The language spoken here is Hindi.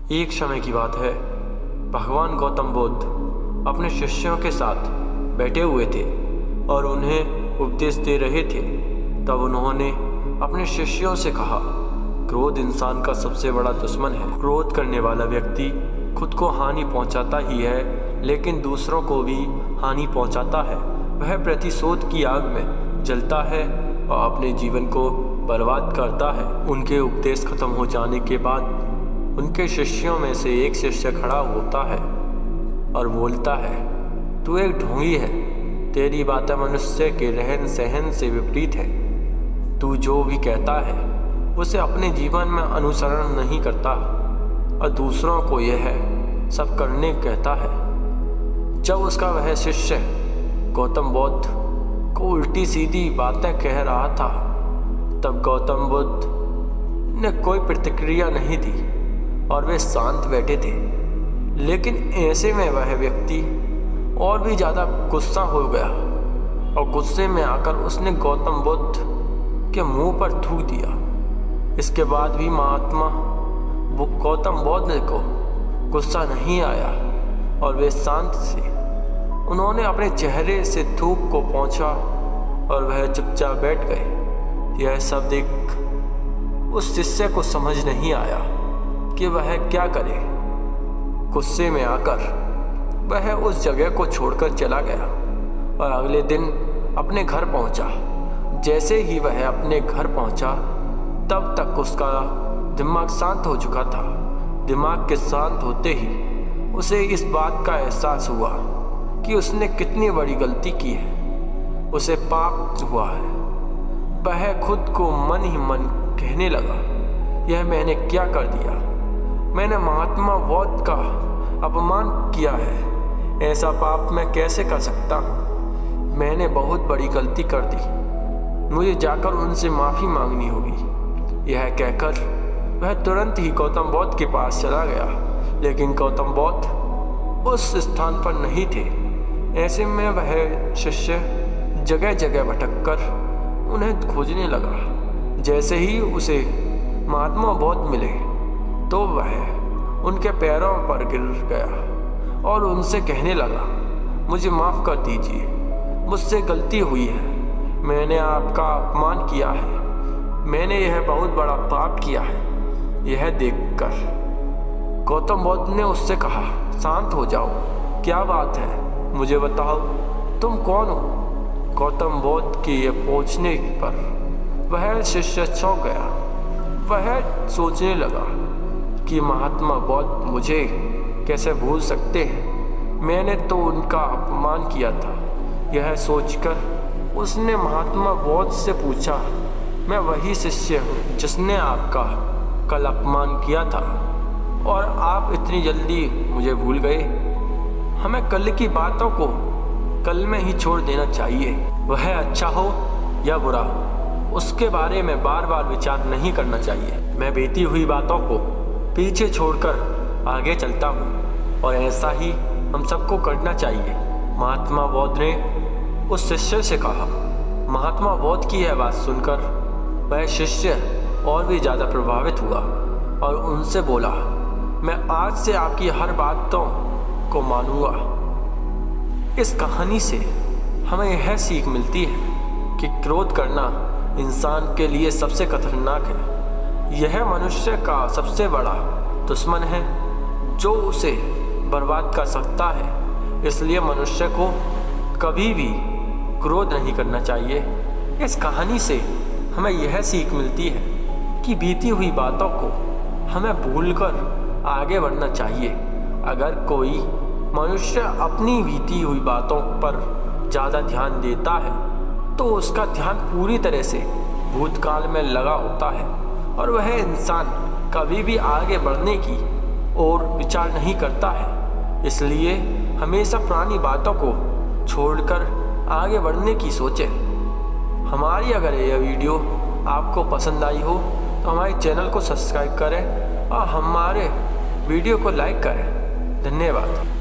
एक समय की बात है, भगवान गौतम बुद्ध अपने शिष्यों के साथ बैठे हुए थे और उन्हें उपदेश दे रहे थे। तब उन्होंने अपने शिष्यों से कहा, क्रोध इंसान का सबसे बड़ा दुश्मन है। क्रोध करने वाला व्यक्ति खुद को हानि पहुंचाता ही है, लेकिन दूसरों को भी हानि पहुंचाता है। वह प्रतिशोध की आग में जलता है और अपने जीवन को बर्बाद करता है। उनके उपदेश खत्म हो जाने के बाद उनके शिष्यों में से एक शिष्य खड़ा होता है और बोलता है, तू एक ढोंगी है। तेरी बातें मनुष्य के रहन सहन से विपरीत है। तू जो भी कहता है उसे अपने जीवन में अनुसरण नहीं करता और दूसरों को यह सब करने कहता है। जब उसका वह शिष्य गौतम बुद्ध को उल्टी सीधी बातें कह रहा था, तब गौतम बुद्ध ने कोई प्रतिक्रिया नहीं दी और वे शांत बैठे थे। लेकिन ऐसे में वह व्यक्ति और भी ज़्यादा गुस्सा हो गया और गुस्से में आकर उसने गौतम बुद्ध के मुंह पर थूक दिया। इसके बाद भी महात्मा गौतम बुद्ध को गुस्सा नहीं आया और वे शांत थे। उन्होंने अपने चेहरे से थूक को पोंछा और वह चुपचाप बैठ गए। यह सब देख उस शिष्य को समझ नहीं आया कि वह क्या करे। गुस्से में आकर वह उस जगह को छोड़कर चला गया और अगले दिन अपने घर पहुंचा। जैसे ही वह अपने घर पहुंचा, तब तक उसका दिमाग शांत हो चुका था। दिमाग के शांत होते ही उसे इस बात का एहसास हुआ कि उसने कितनी बड़ी गलती की है। उसे पाप हुआ है। वह खुद को मन ही मन कहने लगा, यह मैंने क्या कर दिया। मैंने महात्मा बुद्ध का अपमान किया है। ऐसा पाप मैं कैसे कर सकता हूँ। मैंने बहुत बड़ी गलती कर दी। मुझे जाकर उनसे माफ़ी मांगनी होगी। यह कहकर वह तुरंत ही गौतम बुद्ध के पास चला गया, लेकिन गौतम बुद्ध उस स्थान पर नहीं थे। ऐसे में वह शिष्य जगह जगह भटककर उन्हें खोजने लगा। जैसे ही उसे महात्मा बुद्ध मिले तो वह उनके पैरों पर गिर गया और उनसे कहने लगा, मुझे माफ़ कर दीजिए, मुझसे गलती हुई है। मैंने आपका अपमान किया है। मैंने यह बहुत बड़ा पाप किया है। यह देखकर गौतम बुद्ध ने उससे कहा, शांत हो जाओ, क्या बात है, मुझे बताओ, तुम कौन हो। गौतम बुद्ध के ये पूछने पर वह शिष्य चौंक गया। वह सोचने लगा कि महात्मा बुद्ध मुझे कैसे भूल सकते हैं। मैंने तो उनका अपमान किया था। यह सोचकर उसने महात्मा बुद्ध से पूछा, मैं वही शिष्य हूँ जिसने आपका कल अपमान किया था और आप इतनी जल्दी मुझे भूल गए। हमें कल की बातों को कल में ही छोड़ देना चाहिए। वह अच्छा हो या बुरा, उसके बारे में बार बार विचार नहीं करना चाहिए। मैं बीती हुई बातों को पीछे छोड़कर आगे चलता हूँ और ऐसा ही हम सबको करना चाहिए। महात्मा बुद्ध ने उस शिष्य से कहा। महात्मा बुद्ध की यह बात सुनकर वह शिष्य और भी ज़्यादा प्रभावित हुआ और उनसे बोला, मैं आज से आपकी हर बातों को मानूंगा। इस कहानी से हमें यह सीख मिलती है कि क्रोध करना इंसान के लिए सबसे खतरनाक है। यह मनुष्य का सबसे बड़ा दुश्मन है जो उसे बर्बाद कर सकता है। इसलिए मनुष्य को कभी भी क्रोध नहीं करना चाहिए। इस कहानी से हमें यह सीख मिलती है कि बीती हुई बातों को हमें भूलकर आगे बढ़ना चाहिए। अगर कोई मनुष्य अपनी बीती हुई बातों पर ज़्यादा ध्यान देता है तो उसका ध्यान पूरी तरह से भूतकाल में लगा होता है और वह इंसान कभी भी आगे बढ़ने की ओर विचार नहीं करता है। इसलिए हमेशा पुरानी बातों को छोड़कर आगे बढ़ने की सोचें। हमारी अगर यह वीडियो आपको पसंद आई हो तो हमारे चैनल को सब्सक्राइब करें और हमारे वीडियो को लाइक करें। धन्यवाद।